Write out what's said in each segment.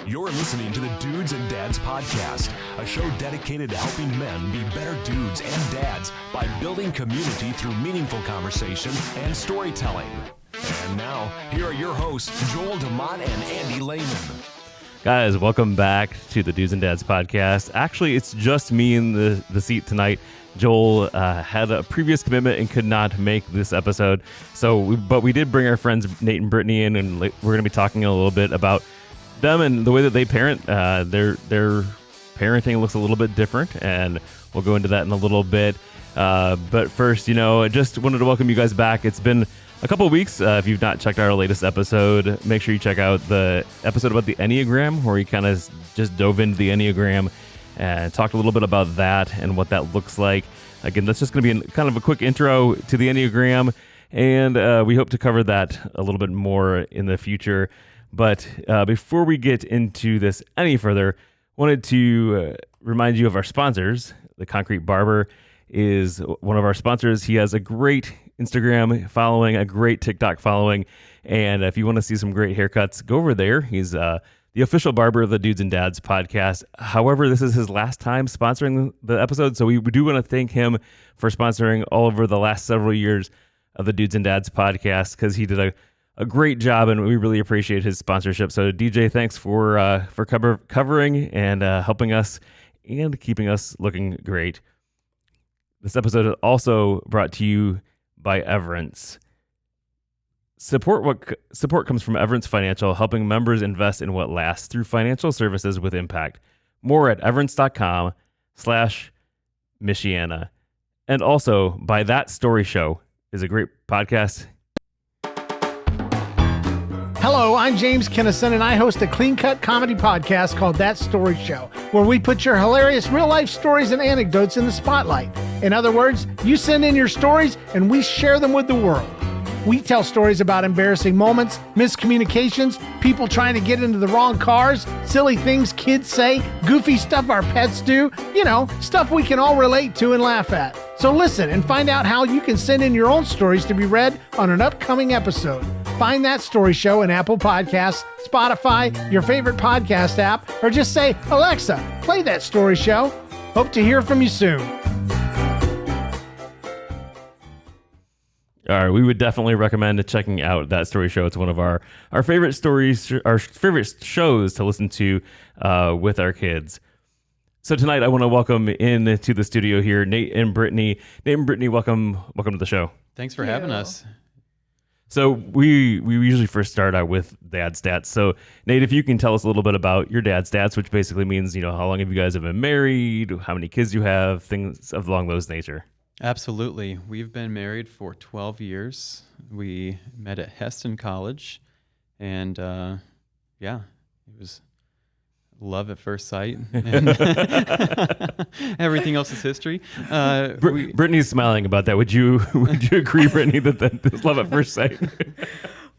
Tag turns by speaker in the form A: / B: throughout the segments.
A: You're listening to the Dudes and Dads Podcast, a show dedicated to helping men be better dudes and dads by building community through meaningful conversation and storytelling. And now, here are your hosts, Joel DeMott and Andy Lehman.
B: Guys, welcome back to the Dudes and Dads Podcast. Actually, it's just me in the seat tonight. Joel had a previous commitment and could not make this episode. But we did bring our friends Nate and Brittany in, and we're going to be talking a little bit about them and the way that they parent. Their parenting looks a little bit different, and we'll go into that in a little bit. But first, I just wanted to welcome you guys back. It's been a couple of weeks. If you've not checked our latest episode, make sure you check out the episode about the Enneagram, where we kind of just dove into the Enneagram and talked a little bit about that and what that looks like. Again, that's just going to be kind of a quick intro to the Enneagram, and we hope to cover that a little bit more in the future. But before we get into this any further, wanted to remind you of our sponsors. The Concrete Barber is one of our sponsors. He has a great Instagram following, a great TikTok following, and if you want to see some great haircuts, go over there. He's the official barber of the Dudes and Dads Podcast. However, this is his last time sponsoring the episode, so we do want to thank him for sponsoring all over the last several years of the Dudes and Dads Podcast, because he did a great job, and we really appreciate his sponsorship. So DJ, thanks for covering and helping us and keeping us looking great. This episode is also brought to you by Everence. Support comes from Everence Financial, helping members invest in what lasts through financial services with impact. More at everence.com/Michiana. And also by That Story Show is a great podcast.
C: Hello, I'm James Kinnison, and I host a clean-cut comedy podcast called That Story Show, where we put your hilarious real-life stories and anecdotes in the spotlight. In other words, you send in your stories, and we share them with the world. We tell stories about embarrassing moments, miscommunications, people trying to get into the wrong cars, silly things kids say, goofy stuff our pets do, stuff we can all relate to and laugh at. So listen and find out how you can send in your own stories to be read on an upcoming episode. Find That Story Show in Apple Podcasts, Spotify, your favorite podcast app, or just say, Alexa, play That Story Show. Hope to hear from you soon.
B: All right, we would definitely recommend checking out That Story Show. It's one of our favorite stories, our favorite shows to listen to with our kids. So tonight, I want to welcome into the studio here Nate and Brittany. Nate and Brittany, welcome to the show.
D: Thanks for having us.
B: So we usually first start out with dad stats. So Nate, if you can tell us a little bit about your dad stats, which basically means how long have you guys been married, how many kids you have, things along those nature.
D: Absolutely. We've been married for 12 years. We met at Heston College, and it was love at first sight, and everything else is history.
B: Brittany's smiling about that. Would you agree, Brittany, that love at first sight?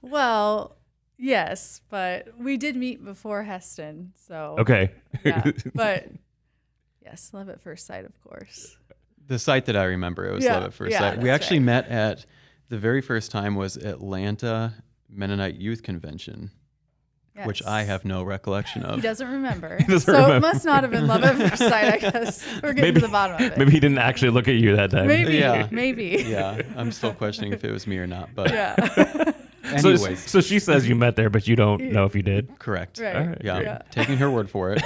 E: Well, yes, but we did meet before Heston, so
B: okay.
E: Yeah, but yes, love at first sight, of course.
D: The site that I remember, it was love at first sight. We actually met at the very first time was Atlanta Mennonite Youth Convention. Yes. Which I have no recollection of.
E: He doesn't remember. It must not have been love at first sight, I guess. We're getting to the bottom of it.
B: Maybe he didn't actually look at you that time.
E: Maybe.
D: Yeah, I'm still questioning if it was me or not. But
B: anyways. So she says you met there, but you don't know if you did?
D: Correct.
E: Right.
B: All right.
D: Yeah, taking her word for it.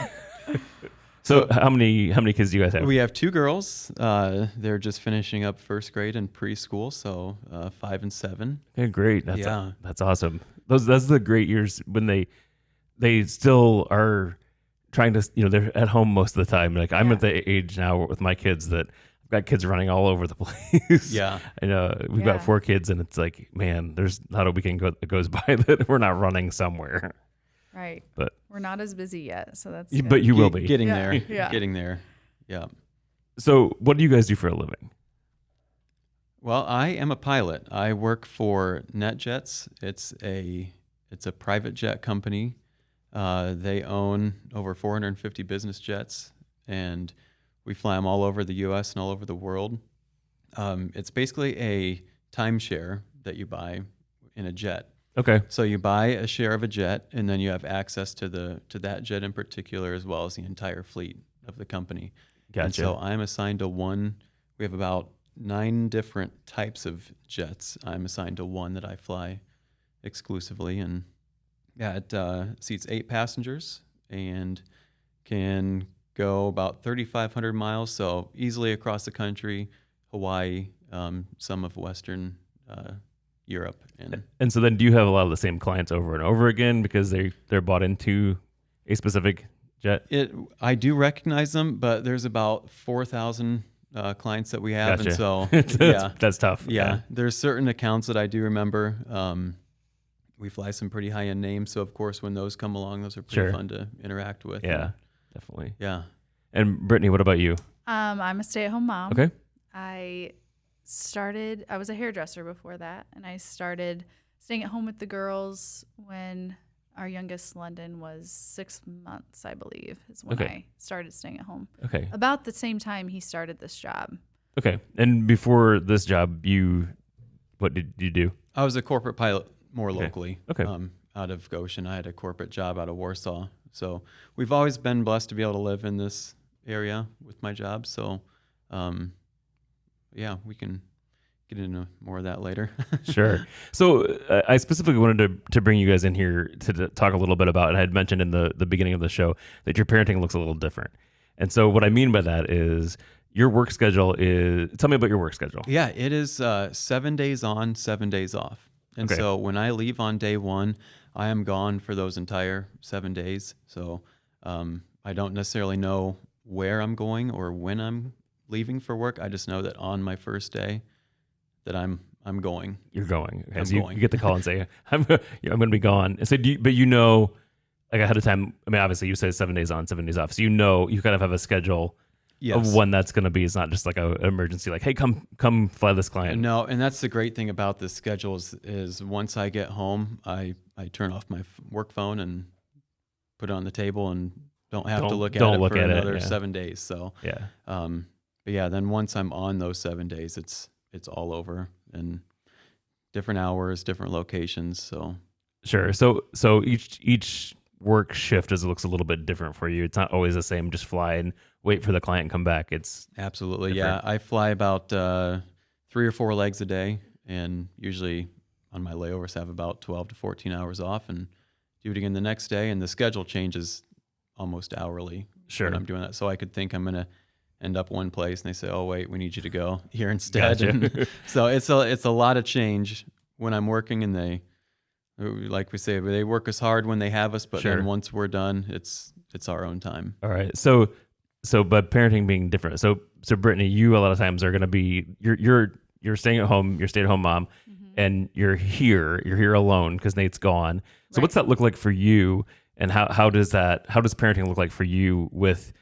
B: So how many kids do you guys have?
D: We have two girls. They're just finishing up first grade and preschool, so 5 and 7.
B: Okay, great. That's awesome. Those are the great years when they still are trying to, they're at home most of the time. Like I'm at the age now with my kids that I've got kids running all over the place.
D: Yeah.
B: I know we've got 4 kids, and it's like, man, there's not a weekend that goes by that we're not running somewhere.
E: Right.
B: But
E: we're not as busy yet, so that's
B: but you will be
D: getting there. Yeah. Getting there. Yeah.
B: So what do you guys do for a living?
D: Well, I am a pilot. I work for NetJets. It's a private jet company. They own over 450 business jets, and we fly them all over the U.S. and all over the world. It's basically a timeshare that you buy in a jet.
B: Okay.
D: So you buy a share of a jet, and then you have access to that jet in particular, as well as the entire fleet of the company.
B: Gotcha.
D: And so I'm assigned to one. We have about 9 different types of jets. I'm assigned to one that I fly exclusively, and yeah, it seats 8 passengers and can go about 3,500 miles, so easily across the country, Hawaii, some of Western Europe.
B: And so then do you have a lot of the same clients over and over again because they're bought into a specific jet?
D: I do recognize them, but there's about 4,000 clients that we have,
B: Gotcha.
D: and so
B: that's tough.
D: Yeah, there's certain accounts that I do remember. We fly some pretty high-end names, so of course when those come along, those are pretty fun to interact with.
B: Yeah, definitely.
D: Yeah.
B: And Brittany, what about you?
E: I'm a stay-at-home mom.
B: Okay.
E: I was a hairdresser before that, and I started staying at home with the girls when our youngest, London, was 6 months, I believe, is when I started staying at home.
B: Okay.
E: About the same time he started this job.
B: Okay. And before this job, what did you do?
D: I was a corporate pilot more locally.
B: Okay.
D: Out of Goshen. I had a corporate job out of Warsaw. So we've always been blessed to be able to live in this area with my job. So, yeah, we can get into more of that later.
B: Sure. So I specifically wanted to bring you guys in here to talk a little bit about, and I had mentioned in the beginning of the show that your parenting looks a little different. And so what I mean by that is your work schedule tell me about your work schedule.
D: Yeah, it is 7 days on, 7 days off. And so when I leave on day 1, I am gone for those entire 7 days. So I don't necessarily know where I'm going or when I'm leaving for work. I just know that on my first day that I'm going.
B: You're going. Okay.
D: I'm
B: So
D: going.
B: you get the call and say, I'm going to be gone. And so but like ahead of time, I mean, obviously you say 7 days on, 7 days off. So you kind of have a schedule of when that's going to be. It's not just like an emergency, like, hey, come fly this client.
D: No, and that's the great thing about this schedule is once I get home, I turn off my work phone and put it on the table and don't have to look at it for another 7 days. So
B: yeah.
D: But yeah, then once I'm on those 7 days, it's all over, and different hours, different locations. So
B: Sure. So each work shift looks a little bit different for you. It's not always the same. Just fly and wait for the client and come back. It's
D: absolutely
B: different.
D: Yeah. I fly about 3 or 4 legs a day, and usually on my layovers have about 12 to 14 hours off, and do it again the next day. And the schedule changes almost hourly.
B: Sure.
D: When I'm doing that, so I could think I'm gonna end up one place, and they say, "Oh wait, we need you to go here instead."
B: Gotcha.
D: And so it's a lot of change when I'm working, and they, like we say, they work us hard when they have us, but
B: Sure.
D: then once we're done, it's our own time.
B: all right. So but parenting being different. So Brittany, you a lot of times are going to be you're staying at home. You're a stay-at-home mom, and you're here alone because Nate's gone. So what's that look like for you? And how does parenting look like for you with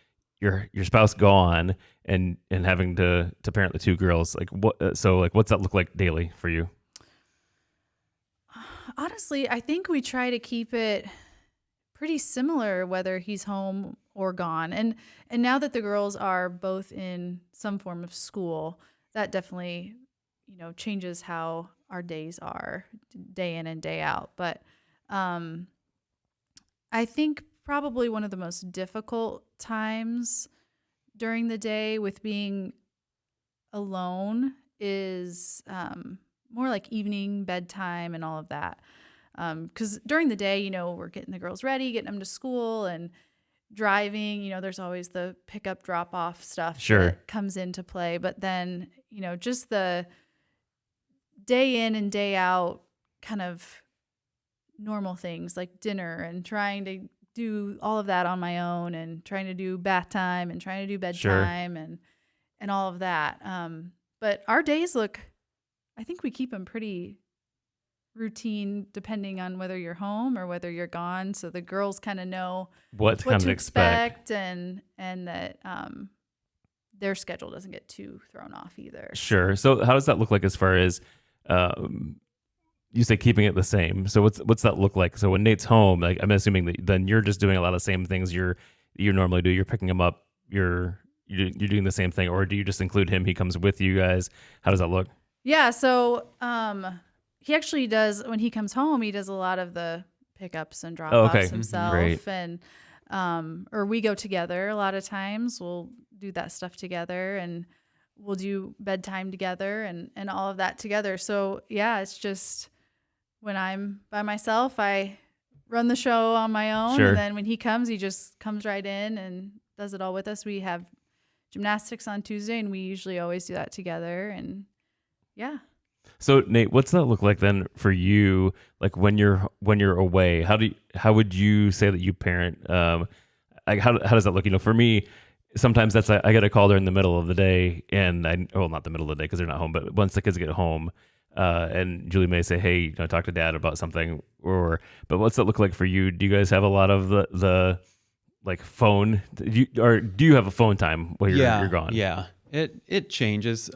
B: your spouse gone and having to parent the 2 girls? Like what's that look like daily for you?
E: Honestly, I think we try to keep it pretty similar whether he's home or gone. And now that the girls are both in some form of school, that definitely, changes how our days are day in and day out. But I think probably one of the most difficult times during the day with being alone is more like evening, bedtime, and all of that. Because during the day, we're getting the girls ready, getting them to school, and driving. There's always the pickup, drop off stuff that comes into play. But then, just the day in and day out kind of normal things like dinner and trying to do all of that on my own, and trying to do bath time and trying to do bedtime and all of that. But our days I think we keep them pretty routine depending on whether you're home or whether you're gone. So the girls kind of know
B: what to expect
E: and that their schedule doesn't get too thrown off either.
B: Sure. So how does that look like as far as you say keeping it the same? So what's that look like? So when Nate's home, like I'm assuming that then you're just doing a lot of the same things you normally do. You're picking him up. You're doing the same thing, or do you just include him? He comes with you guys. How does that look?
E: Yeah. So he actually does, when he comes home, he does a lot of the pickups and drop-offs himself.
B: Great.
E: And or we go together a lot of times. We'll do that stuff together, and we'll do bedtime together and all of that together. So yeah, it's just when I'm by myself, I run the show on my own.
B: Sure.
E: And then when he comes, he just comes right in and does it all with us. We have gymnastics on Tuesday, and we usually always do that together. And yeah.
B: So Nate, what's that look like then for you? Like when you're away, how would you say that you parent? Like how does that look? For me, sometimes I get a call during the middle of the day, and not the middle of the day because they're not home, but once the kids get home, and Julie may say, "Hey, talk to Dad about something," but what's that look like for you? Do you guys have a lot of the like phone? Do you have a phone time while you're gone?
D: Yeah, it changes.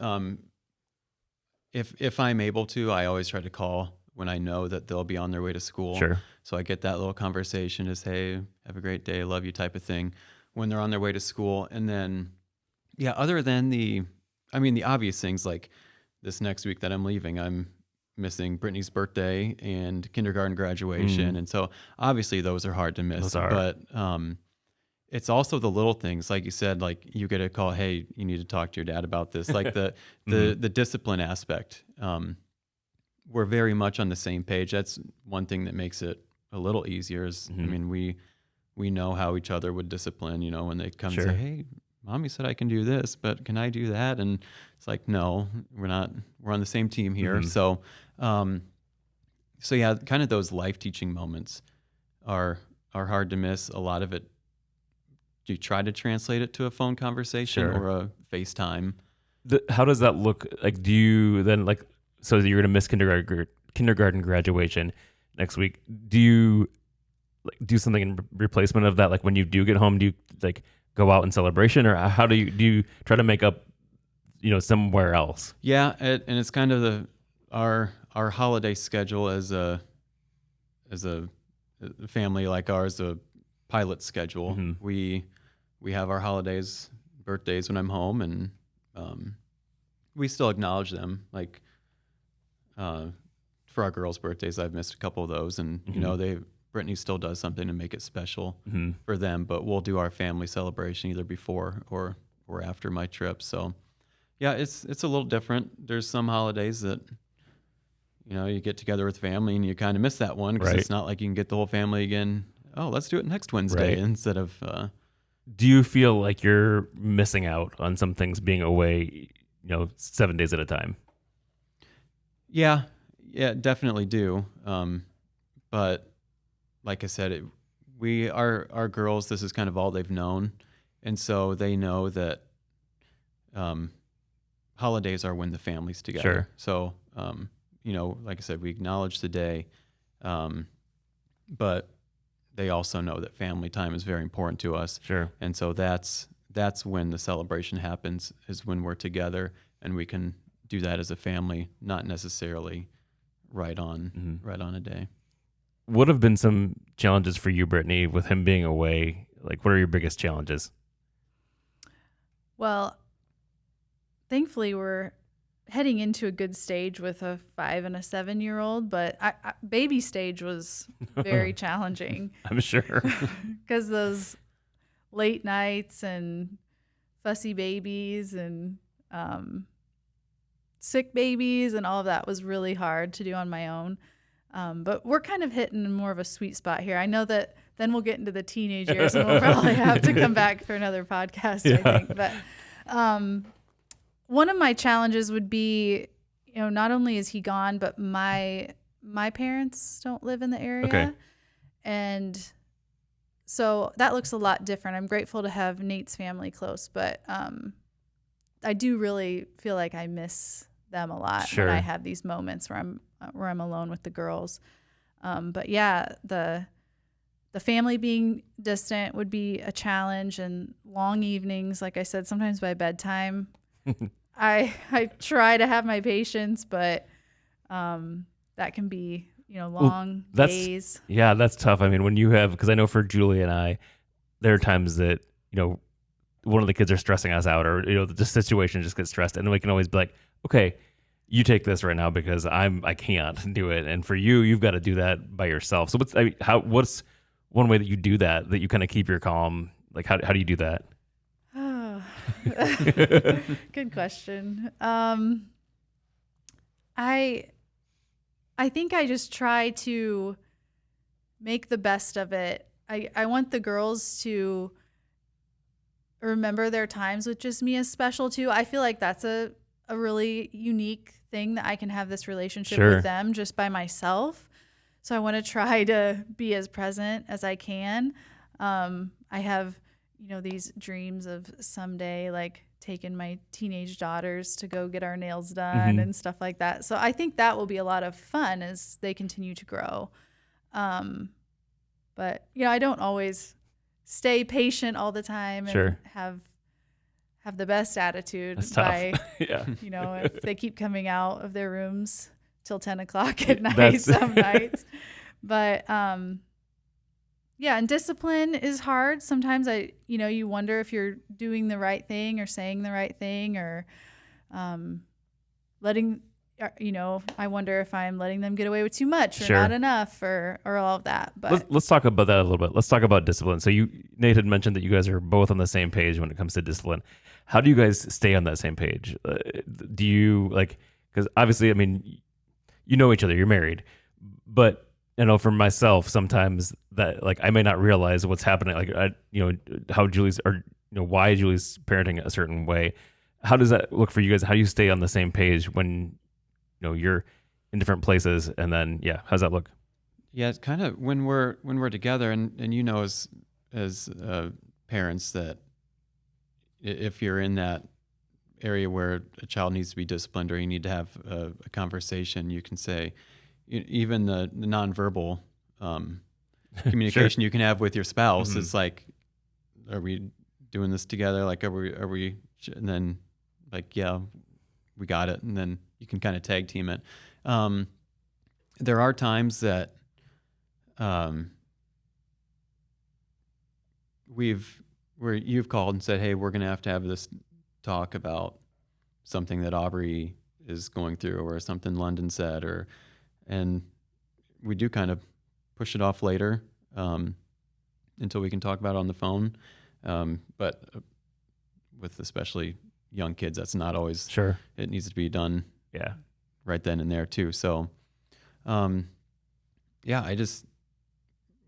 D: If I'm able to, I always try to call when I know that they'll be on their way to school.
B: Sure.
D: So I get that little conversation as, "Hey, have a great day, love you," type of thing when they're on their way to school. And then, yeah, other than the obvious things like this next week that I'm leaving, I'm missing Brittany's birthday and kindergarten graduation. And so obviously those are hard to miss. But it's also the little things, like you said, like you get a call, "Hey, you need to talk to your dad about this." Like the discipline aspect. We're very much on the same page. That's one thing that makes it a little easier. Is we know how each other would discipline. When they come and say, "Hey, Mommy said I can do this, but can I do that?" And it's like, no, we're not. We're on the same team here. So yeah, kind of those life teaching moments are hard to miss. A lot of it. Do you try to translate it to a phone conversation or a FaceTime?
B: How does that look? Like, do you then so you're going to miss kindergarten graduation next week? Do you do something in replacement of that? Like when you do get home, do you go out in celebration, or how do you try to make up, somewhere else? Yeah,
D: and it's kind of our holiday schedule as a family like ours, a pilot schedule. We have our holidays, birthdays when I'm home, and we still acknowledge them. Like for our girls' birthdays, I've missed a couple of those, and Brittany still does something to make it special for them. But we'll do our family celebration either before or after my trip. So yeah, it's a little different. There's some holidays that you get together with family and you kind of miss that one because it's not like you can get the whole family again. Oh, let's do it next Wednesday instead of.
B: Do you feel like you're missing out on some things being away, 7 days at a time?
D: Yeah, definitely do. But like I said, our girls, this is kind of all they've known, and so they know that holidays are when the family's together. So like I said, we acknowledge the day, but they also know that family time is very important to us. And so that's when the celebration happens, is when we're together and we can do that as a family, not necessarily right on a day.
B: What have been some challenges for you, Brittany, with him being away? Like, what are your biggest challenges?
E: Well, thankfully we're heading into a good stage with a 5 and a 7-year-old, but baby stage was very challenging.
B: I'm sure.
E: Because those late nights and fussy babies and sick babies and all of that was really hard to do on my own. But we're kind of hitting more of a sweet spot here. I know that then we'll get into the teenage years and we'll probably have to come back for another podcast, I think. But one of my challenges would be, not only is he gone, but my parents don't live in the area.
B: Okay.
E: And so that looks a lot different. I'm grateful to have Nate's family close, but I do really feel like I miss them a lot when I have these moments where I'm alone with the girls. But yeah, the family being distant would be a challenge, and long evenings, like I said, sometimes by bedtime. I try to have my patience, but that can be, long days.
B: Yeah, that's tough. I mean, when you have, because I know for Julie and I, there are times that, one of the kids are stressing us out, or, the situation just gets stressed, and we can always be like, okay, you take this right now because I can't do it, and for you, you've got to do that by yourself. So what's one way that you do that you kind of keep your calm? Like how do you do that?
E: Oh, good question. I think I just try to make the best of it. I want the girls to remember their times with just me as special too. I feel like that's a really unique thing that I can have this relationship
B: Sure.
E: with them just by myself. So I want to try to be as present as I can. I have, these dreams of someday like taking my teenage daughters to go get our nails done
B: Mhm.
E: and stuff like that. So I think that will be a lot of fun as they continue to grow. But I don't always stay patient all the time and
B: Sure.
E: have the best attitude.
B: That's tough.
E: By,
B: Yeah.
E: if they keep coming out of their rooms till 10 o'clock at night,
B: That's-
E: some nights. But, yeah, and discipline is hard. Sometimes you wonder if you're doing the right thing or saying the right thing or, I wonder if I'm letting them get away with too much or
B: Sure.
E: not enough or all of that. But
B: Let's talk about that a little bit. Let's talk about discipline. So Nate had mentioned that you guys are both on the same page when it comes to discipline. How do you guys stay on that same page? Do you because obviously, I mean, you know each other, you're married, but for myself, sometimes that I may not realize what's happening. How Julie's or why Julie's parenting a certain way. How does that look for you guys? How do you stay on the same page when you're in different places? And then how's that look?
D: Yeah, it's kind of when we're together, and as parents that if you're in that area where a child needs to be disciplined or you need to have a conversation, you can say even the nonverbal communication
B: Sure.
D: you can have with your spouse.
B: Mhm.
D: It's like, are we doing this together? Like, are we? And then yeah, we got it, and then you can kind of tag team it. There are times that where you've called and said, hey, we're going to have this talk about something that Aubrey is going through or something London said, and we do kind of push it off later until we can talk about it on the phone. But with especially young kids, that's not always
B: Sure.
D: It needs to be done
B: Yeah.
D: right then and there too. So,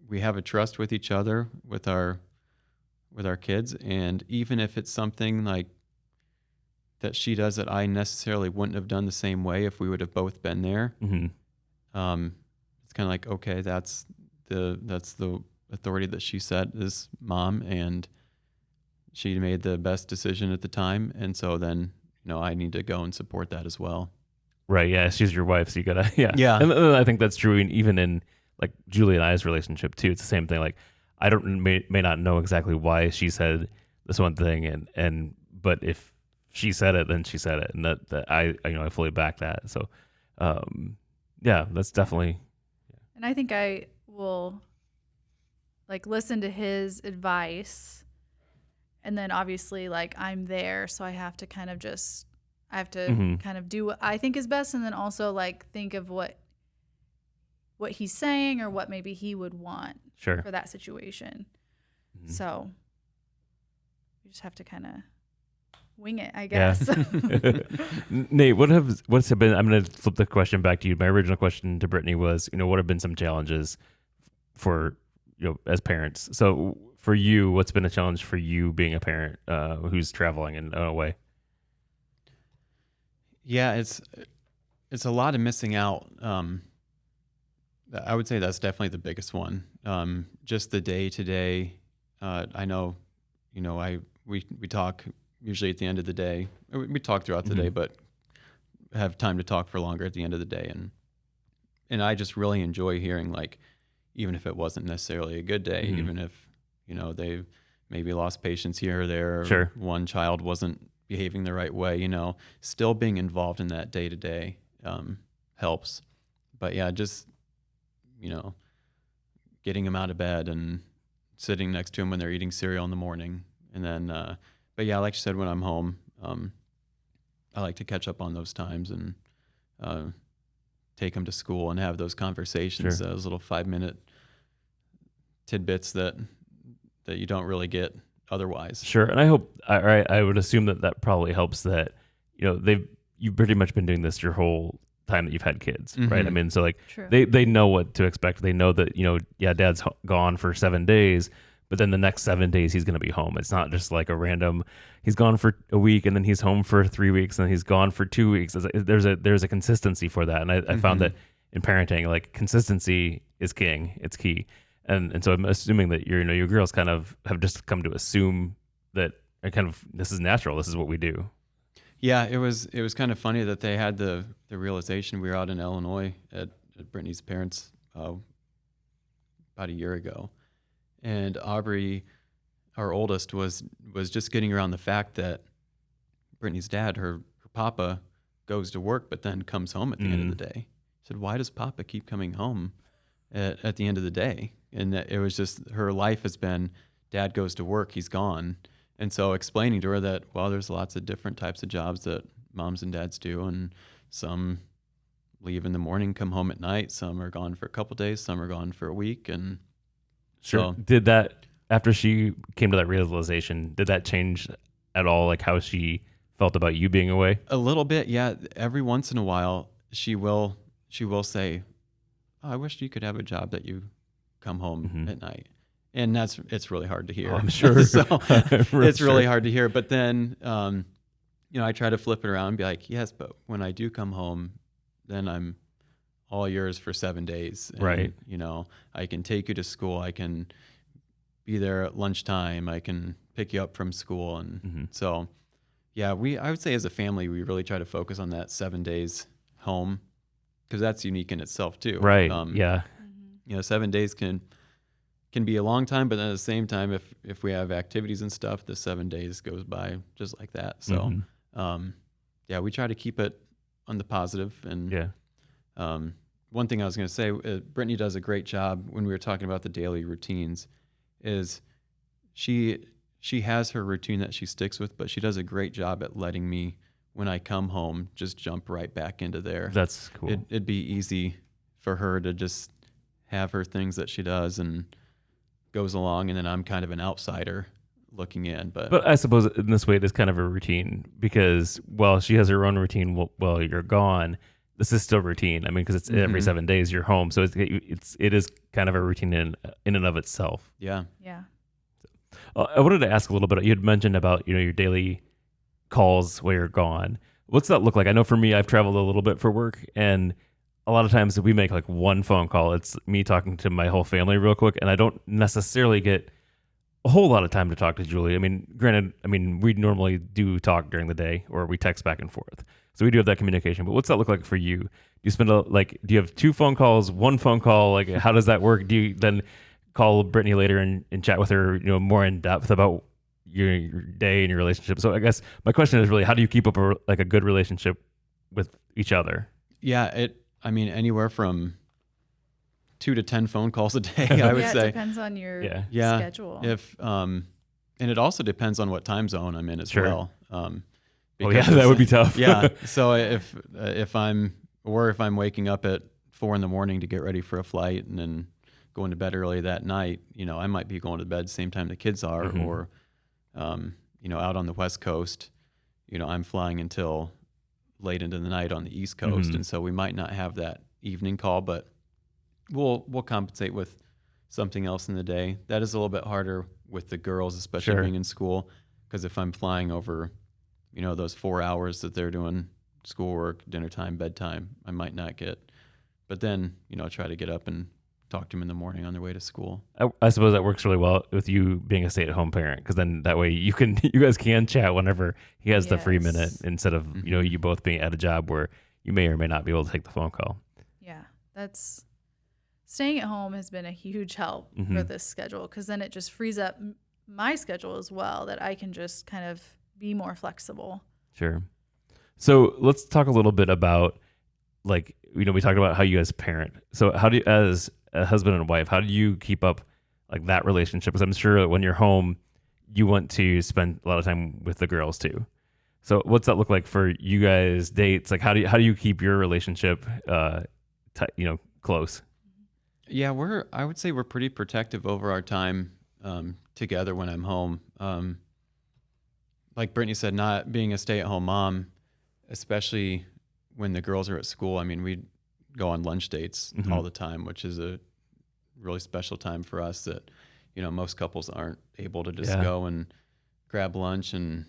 D: we have a trust with each other, with our kids. And even if it's something like that she does that I necessarily wouldn't have done the same way if we would have both been there,
B: Mm-hmm.
D: it's kind of like, okay, that's the authority that she set as mom, and she made the best decision at the time. And so then, I need to go and support that as well.
B: Right. Yeah. She's your wife. So you gotta, yeah.
D: Yeah.
B: And I think that's true. Even in Julie and I's relationship too. It's the same thing. I may not know exactly why she said this one thing. But if she said it, then she said it. And that I fully back that. So, yeah, that's definitely.
E: And I think I will listen to his advice, and then obviously I'm there, so I have to kind of kind of do what I think is best, and then also think of what he's saying or what maybe he would want
B: Sure.
E: for that situation.
B: Mhm.
E: So you just have to kind of wing it, I guess.
B: Nate, what's been? I'm going to flip the question back to you. My original question to Brittany was, what have been some challenges for as parents? So for you, what's been a challenge for you being a parent who's traveling and away?
D: Yeah, it's a lot of missing out. I would say that's definitely the biggest one. Just the day to day. I know, we talk usually at the end of the day. We talk throughout the day, but have time to talk for longer at the end of the day. And I just really enjoy hearing even if it wasn't necessarily a good day, even if they maybe lost patience here or there, or
B: Sure.
D: one child wasn't behaving the right way, still being involved in that day to day helps. But yeah, just getting them out of bed and sitting next to them when they're eating cereal in the morning. And then, but yeah, like you said, when I'm home, I like to catch up on those times and take them to school and have those conversations,
B: Sure.
D: those little 5-minute tidbits that you don't really get otherwise.
B: Sure. And I would assume that probably helps that, you've pretty much been doing this your whole time that you've had kids, right? I
D: Mhm.
B: mean, so like
E: True.
B: they know what to expect. They know that, dad's gone for 7 days, but then the next 7 days he's going to be home. It's not just like a random, he's gone for a week and then he's home for 3 weeks and he's gone for 2 weeks. There's a consistency for that. And I found that in parenting, like consistency is king. It's key. And so I'm assuming that your girls kind of have just come to assume that this is natural. This is what we do.
D: Yeah, it was kind of funny that they had the realization. We were out in Illinois at Brittany's parents about a year ago, and Aubrey, our oldest, was just getting around the fact that Brittany's dad, her papa, goes to work but then comes home at the end of the day. She said, "Why does Papa keep coming home at the end of the day?" And it was just, her life has been, Dad goes to work, he's gone. And so explaining to her that, well, there's lots of different types of jobs that moms and dads do, and some leave in the morning, come home at night, some are gone for a couple days, some are gone for a week. And
B: Sure.
D: so,
B: Did that, after she came to that realization, did that change at all, like how she felt about you being away?
D: a little bit, yeah. Every once in a while, she will say, "Oh, I wish you could have a job that you come home at night." And it's really hard to hear.
B: Oh, I'm sure.
D: So it's
B: sure.
D: really hard to hear. But then, I try to flip it around and be like, "Yes, but when I do come home, then I'm all yours for 7 days. And,
B: Right.
D: I can take you to school. I can be there at lunchtime. I can pick you up from school." And so, yeah, I would say as a family, we really try to focus on that 7 days home, because that's unique in itself too.
B: Right. Yeah.
D: 7 days can be a long time, but then at the same time, if we have activities and stuff, the 7 days goes by just like that. So, we try to keep it on the positive. And
B: Yeah.
D: one thing I was going to say, Brittany does a great job when we were talking about the daily routines, is she has her routine that she sticks with, but she does a great job at letting me, when I come home, just jump right back into there.
B: That's cool.
D: It'd be easy for her to just have her things that she does and goes along, and then I'm kind of an outsider looking in.
B: But I suppose in this way, it is kind of a routine, because while she has her own routine while you're gone, this is still routine. I mean, because it's every 7 days you're home, so it is kind of a routine in and of itself.
D: Yeah.
E: Yeah.
B: I wanted to ask a little bit. You had mentioned about your daily calls while you're gone. What's that look like? I know for me, I've traveled a little bit for work, and a lot of times we make like one phone call. It's me talking to my whole family real quick, and I don't necessarily get a whole lot of time to talk to Julie. I mean, granted, we normally do talk during the day, or we text back and forth. So we do have that communication. But what's that look like for you? Do you spend do you have 2 phone calls, 1 phone call? Like, how does that work? Do you then call Brittany later and chat with her, more in depth about your day and your relationship? So I guess my question is really, how do you keep up a good relationship with each other?
D: Yeah. Anywhere from 2 to 10 phone calls a day, I would
E: It
D: say.
E: depends on your
D: Yeah.
E: schedule.
D: And it also depends on what time zone I'm in as
B: Sure.
D: well.
B: Yeah, that would be tough.
D: Yeah. So if I'm waking up at 4 a.m. to get ready for a flight and then going to bed early that night, I might be going to bed the same time the kids are, or out on the West Coast, I'm flying until late into the night on the East Coast, and so we might not have that evening call, but we'll compensate with something else in the day. That is a little bit harder with the girls, especially
B: Sure.
D: being in school, because if I'm flying over, those 4 hours that they're doing schoolwork, dinner time, bedtime, I might not get. But then, try to get up and talk to them in the morning on their way to school.
B: I suppose that works really well with you being a stay-at-home parent, because then that way you guys can chat whenever he has the free
E: Yes.
B: minute, instead of you both being at a job where you may or may not be able to take the phone call.
E: Yeah, that's staying at home has been a huge help for this schedule, because then it just frees up my schedule as well, that I can just kind of be more flexible.
B: Sure. So let's talk a little bit about, we talked about how you guys parent. So how do you, as a husband and wife, how do you keep up that relationship? Because I'm sure that when you're home, you want to spend a lot of time with the girls too. So what's that look like for you guys dates? Like how do you keep your relationship, close?
D: Yeah, I would say we're pretty protective over our time together when I'm home. Like Brittany said, not being a stay-at-home mom, especially when the girls are at school. I mean, we go on lunch dates all the time, which is a really special time for us that, most couples aren't able to just go and grab lunch and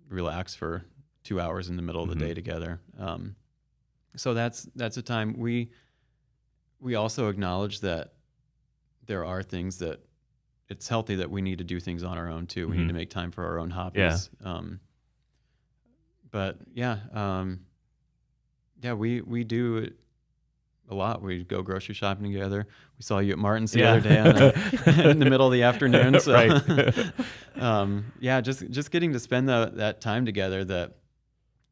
D: relax for 2 hours in the middle of the day together. So that's a time we also acknowledge that there are things that it's healthy that we need to do things on our own too. We need to make time for our own hobbies. But we do it a lot. We go grocery shopping together. We saw you at Martin's the other day in the middle of the afternoon. So, just getting to spend that time together. That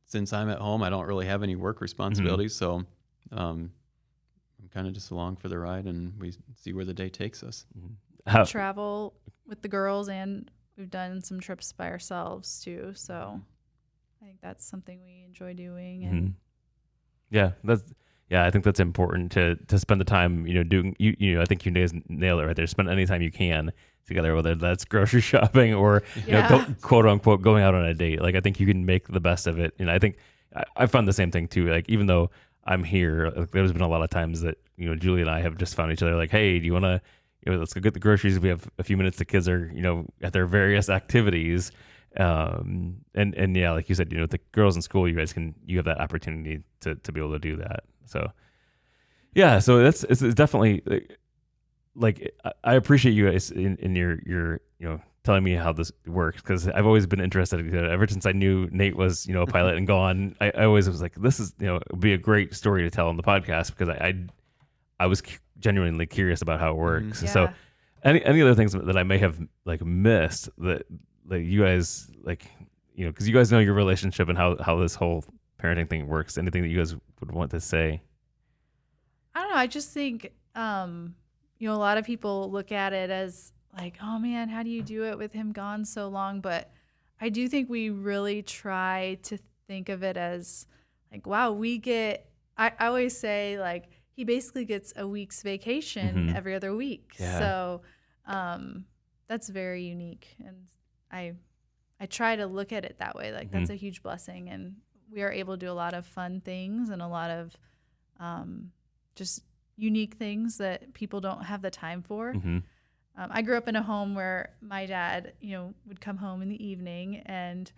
D: since I'm at home, I don't really have any work responsibilities. So, I'm kind of just along for the ride, and we see where the day takes us.
E: Travel with the girls, and we've done some trips by ourselves too. So, I think that's something we enjoy doing. And
B: I think that's important to spend the time, doing, I think you nailed it right there. Spend any time you can together, whether that's grocery shopping or, quote unquote, going out on a date. Like, I think you can make the best of it. And I think I found the same thing too. Like, even though I'm here, like, there's been a lot of times that, Julie and I have just found each other like, hey, do you want to, let's go get the groceries. We have a few minutes. The kids are, at their various activities. And like you said, the girls in school, you have that opportunity to be able to do that. So it's definitely like I appreciate you guys in your telling me how this works, because I've always been interested. Ever since I knew Nate was a pilot and gone, I always was like, this is it would be a great story to tell on the podcast, because I was genuinely curious about how it works. So any other things that I may have like missed that you guys because you guys know your relationship and how this whole parenting thing works. Anything that you guys would want to say?
E: I don't know. I just think, a lot of people look at it as like, oh man, how do you do it with him gone so long? But I do think we really try to think of it as like, wow, I always say like, he basically gets a week's vacation every other week. Yeah. So that's very unique. And I try to look at it that way. Like that's a huge blessing. And we are able to do a lot of fun things and a lot of just unique things that people don't have the time for. I grew up in a home where my dad, would come home in the evening, and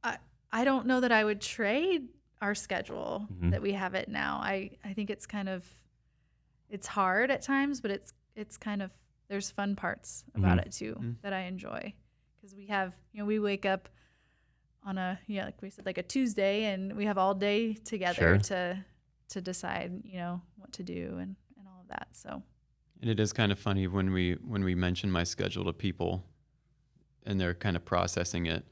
E: I don't know that I would trade our schedule that we have it now. I think it's it's hard at times, but it's kind of, there's fun parts about it too that I enjoy, because we have, we wake up on like we said, like a Tuesday, and we have all day together to decide, what to do and all of that. So.
D: And it is kind of funny when we mention my schedule to people and they're kind of processing it.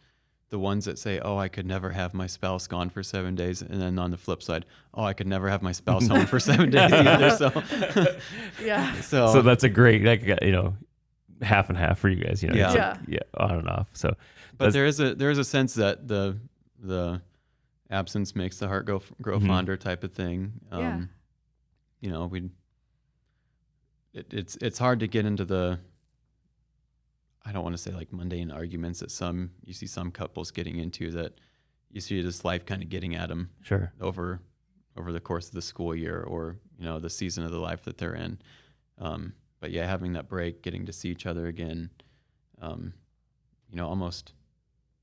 D: The ones that say, oh, I could never have my spouse gone for 7 days. And then on the flip side, oh, I could never have my spouse home for 7 days either. So,
E: yeah.
B: So that's a great, half and half for you guys,
D: Yeah.
B: On and off. So,
D: but there is a sense that the absence makes the heart grow fonder type of thing. It's hard to get into the, I don't want to say like mundane arguments that you see some couples getting into, that you see this life kind of getting at them over the course of the school year, or the season of the life that they're in. But yeah, having that break, getting to see each other again, almost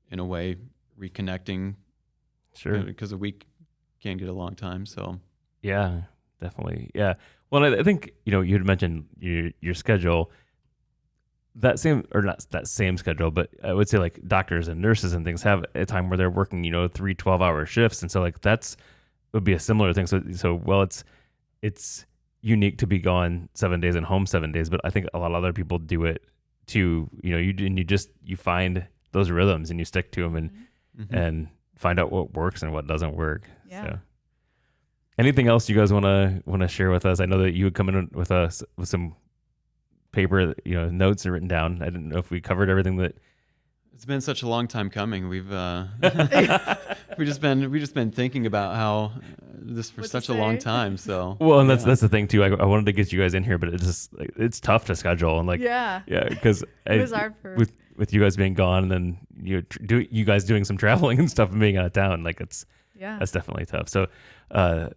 D: in a way reconnecting. Because a week can get a long time. So
B: yeah, definitely. Yeah. Well, I think, you had mentioned your schedule, not that same schedule, but I would say like doctors and nurses and things have a time where they're working, 3 12-hour shifts. And so like would be a similar thing. So it's unique to be gone 7 days and home 7 days, but I think a lot of other people do it too. You find those rhythms and you stick to them and find out what works and what doesn't work.
E: Yeah.
B: So. Anything else you guys want to share with us? I know that you would come in with us with some paper, notes are written down. I didn't know if we covered everything that
D: It's been such a long time coming. We've we just been thinking about how this for
E: What to
D: such a long
E: say.
D: time. So
B: Well, and that's the thing too. I wanted to get you guys in here, but it's just it's tough to schedule and
E: Yeah.
B: because
E: It was hard for
B: with you guys being gone and then you guys doing some traveling and stuff and being out of town. Like that's definitely tough. So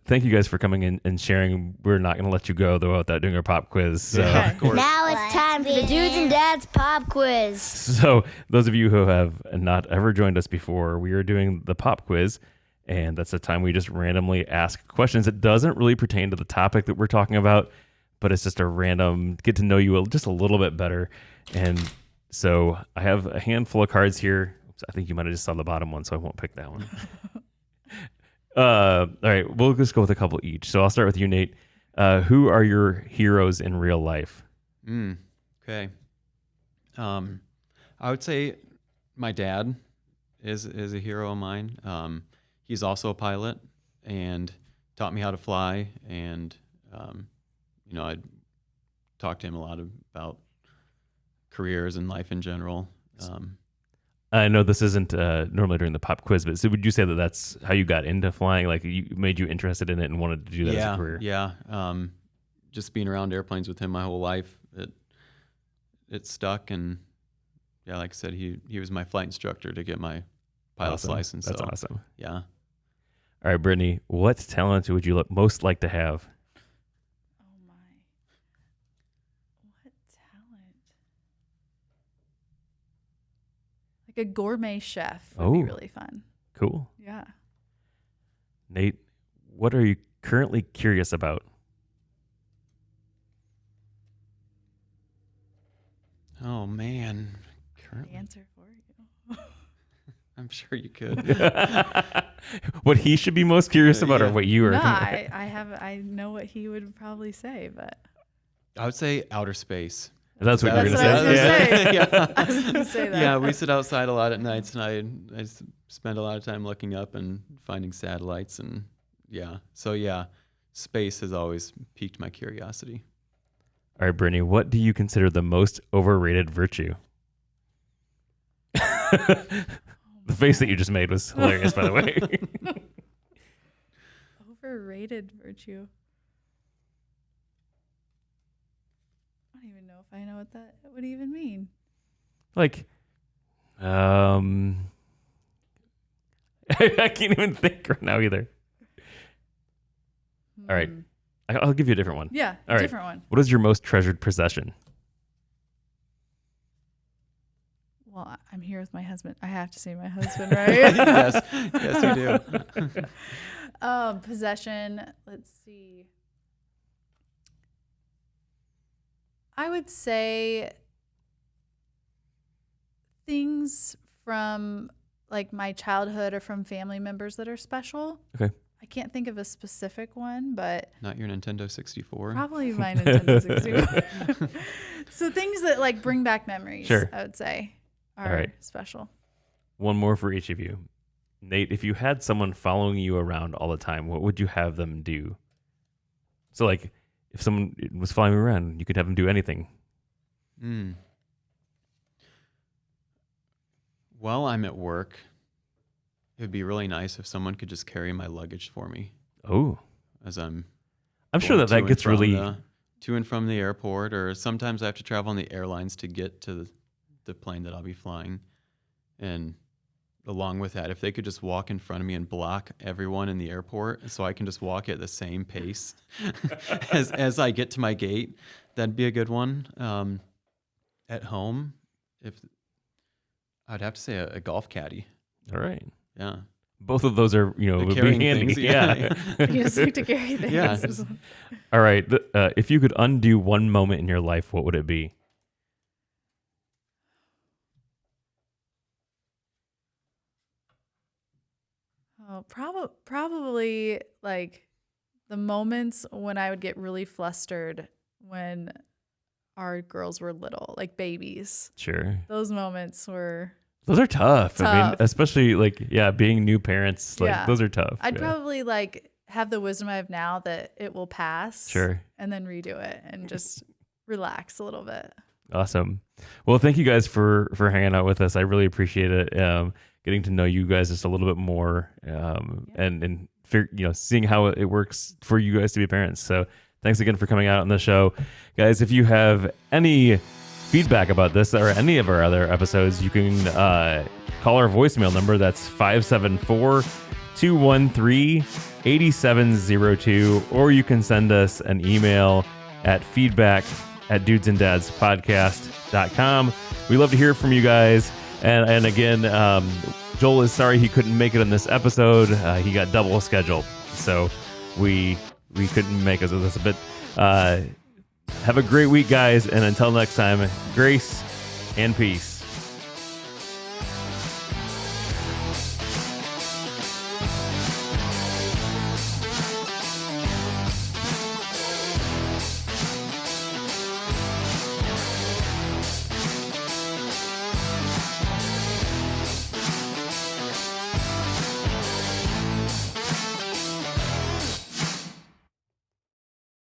B: thank you guys for coming in and sharing. We're not going to let you go though without doing our pop quiz. So.
D: yeah, of course.
F: Now it's time for the Dudes and Dads Pop Quiz.
B: So those of you who have not ever joined us before, we are doing the pop quiz, and that's the time we just randomly ask questions. It doesn't really pertain to the topic that we're talking about, but it's just a random get to know you just a little bit better. And so I have a handful of cards here. Oops, I think you might have just saw the bottom one, so I won't pick that one. All right, we'll just go with a couple each. So I'll start with you, Nate. Who are your heroes in real life?
D: Okay. I would say my dad is a hero of mine. He's also a pilot and taught me how to fly. And, I talked to him a lot about careers and life in general.
B: I know this isn't normally during the pop quiz, but so would you say that that's how you got into flying? Like, made you interested in it and wanted to do that as a career?
D: Yeah. Just being around airplanes with him my whole life, it stuck. And yeah, like I said, he was my flight instructor to get my pilot's
B: Awesome.
D: license.
B: That's
D: so,
B: awesome.
D: Yeah.
B: All right, Brittany, what talent would you most like to have?
E: Oh my. What talent? Like a gourmet chef would be really fun.
B: Cool.
E: Yeah.
B: Nate, what are you currently curious about?
D: Oh man. Currently,
E: Answer for you.
D: I'm sure you could.
B: What he should be most curious about, or
D: Yeah.
B: what you are?
E: No, I know what he would probably say, but
D: I would say outer space.
B: That's what
E: That's
B: you're
E: what I
B: gonna
E: was
B: say.
E: gonna say.
D: Yeah.
E: I was gonna say that.
D: Yeah, we sit outside a lot at nights, and I spend a lot of time looking up and finding satellites, and space has always piqued my curiosity.
B: All right, Brittany, what do you consider the most overrated virtue? The face that you just made was hilarious, by the way.
E: Overrated virtue. I don't even know if I know what that would even mean.
B: Like, I can't even think right now either. All right. I'll give you a different one.
E: Yeah,
B: All right.
E: different one.
B: What is your most treasured possession?
E: Well, I'm here with my husband. I have to say my husband, right?
D: yes, you do.
E: Possession. Let's see. I would say things from like my childhood or from family members that are special.
B: Okay.
E: I can't think of a specific one, but
D: Not your Nintendo 64.
E: probably my Nintendo 64. So things that like bring back memories,
B: Sure.
E: I would say, are
B: All right.
E: special.
B: One more for each of you. Nate, if you had someone following you around all the time, what would you have them do? So, like, if someone was following you around, you could have them do anything.
D: While I'm at work, it would be really nice if someone could just carry my luggage for me
B: Oh,
D: as I'm
B: sure
D: going
B: that
D: to
B: gets
D: and from
B: really...
D: to and from the airport, or sometimes I have to travel on the airlines to get to the plane that I'll be flying. And along with that, if they could just walk in front of me and block everyone in the airport so I can just walk at the same pace as I get to my gate, that'd be a good one. At home, I'd have to say a golf caddy.
B: All right.
D: Yeah.
B: Both of those are,
D: The
B: would be
D: carrying
B: handy.
D: things,
B: Yeah.
E: You just like to carry things.
D: Yeah.
B: All right. If you could undo one moment in your life, what would it be?
E: Oh, probably like the moments when I would get really flustered when our girls were little, like babies.
B: Sure.
E: Those moments were.
B: Those are tough. I mean,
E: Tough.
B: especially being new parents,
E: Yeah.
B: those are tough.
E: I'd
B: Yeah.
E: probably like have the wisdom I have now that it will pass.
B: Sure.
E: And then redo it and just relax a little bit.
B: Awesome. Well, thank you guys for hanging out with us. I really appreciate it. Getting to know you guys just a little bit more, and seeing how it works for you guys to be parents. So thanks again for coming out on the show. Guys, if you have any feedback about this or any of our other episodes, you can call our voicemail number. That's 574-213-8702, or you can send us an email at feedback@dudesanddadspodcast.com. We love to hear from you guys. And again, Joel is sorry he couldn't make it on this episode. He got double scheduled, so we couldn't make it with us. But have a great week, guys, and until next time, grace and peace.